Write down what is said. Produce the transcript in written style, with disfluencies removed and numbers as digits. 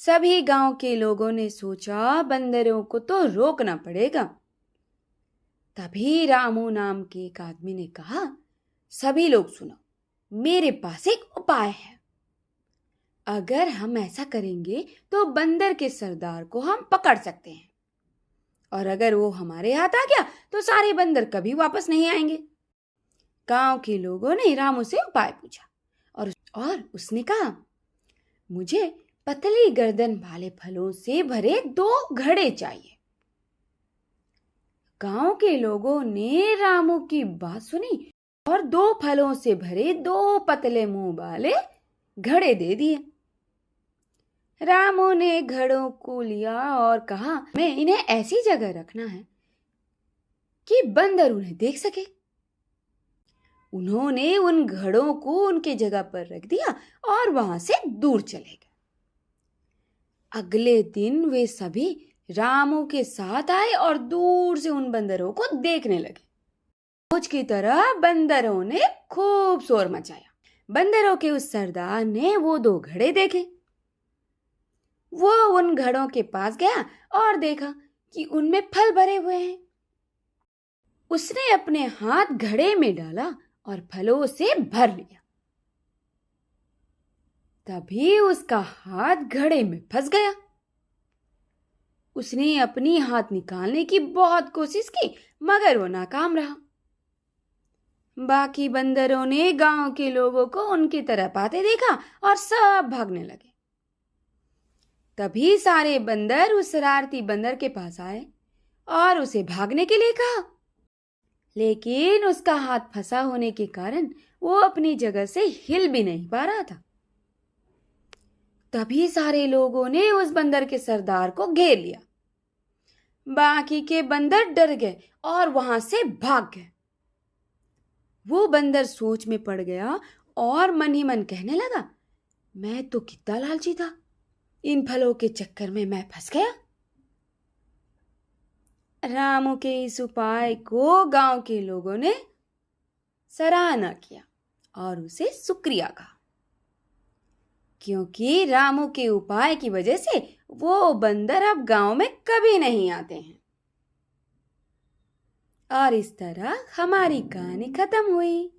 सभी गांव के लोगों ने सोचा बंदरों को तो रोकना पड़ेगा। तभी रामू नाम के एक आदमी ने कहा, सभी लोग सुनो, मेरे पास एक उपाय है। अगर हम ऐसा करेंगे तो बंदर के सरदार को हम पकड़ सकते हैं, और अगर वो हमारे हाथ आ गया तो सारे बंदर कभी वापस नहीं आएंगे। गांव के लोगों ने रामू से उपाय पूछा और उसने कहा, मुझे पतली गर्दन वाले फलों से भरे 2 घड़े चाहिए। गांव के लोगों ने रामू की बात सुनी और 2 फलों से भरे 2 पतले मुंह वाले घड़े दे दिए। रामू ने घड़ों को लिया और कहा, मैं इन्हें ऐसी जगह रखना है कि बंदर उन्हें देख सके। उन्होंने उन घड़ों को उनके जगह पर रख दिया और वहां से दूर चले गए। अगले दिन वे सभी रामू के साथ आए और दूर से उन बंदरों को देखने लगे। रोज की तरह बंदरों ने खूब शोर मचाया। बंदरों के उस सरदार ने वो 2 घड़े देखे। वो उन घड़ों के पास गया और देखा कि उनमें फल भरे हुए हैं। उसने अपने हाथ घड़े में डाला और फलों से भर लिया। तभी उसका हाथ घड़े में फंस गया। उसने अपनी हाथ निकालने की बहुत कोशिश की, मगर वो नाकाम रहा। बाकी बंदरों ने गांव के लोगों को उनकी तरफ आते देखा और सब भागने लगे। तभी सारे बंदर उस शरारती बंदर के पास आए और उसे भागने के लिए कहा, लेकिन उसका हाथ फंसा होने के कारण वो अपनी जगह से हिल भी नहीं पा रहा था। तभी सारे लोगों ने उस बंदर के सरदार को घेर लिया। बाकी के बंदर डर गए और वहां से भाग गए। वो बंदर सोच में पड़ गया और मन ही मन कहने लगा, मैं तो कितना लालची था, इन फलों के चक्कर में मैं फंस गया। रामू के इस उपाय को गांव के लोगों ने सराहना किया और उसे शुक्रिया कहा, क्योंकि रामू के उपाय की वजह से वो बंदर अब गांव में कभी नहीं आते हैं। और इस तरह हमारी कहानी खत्म हुई।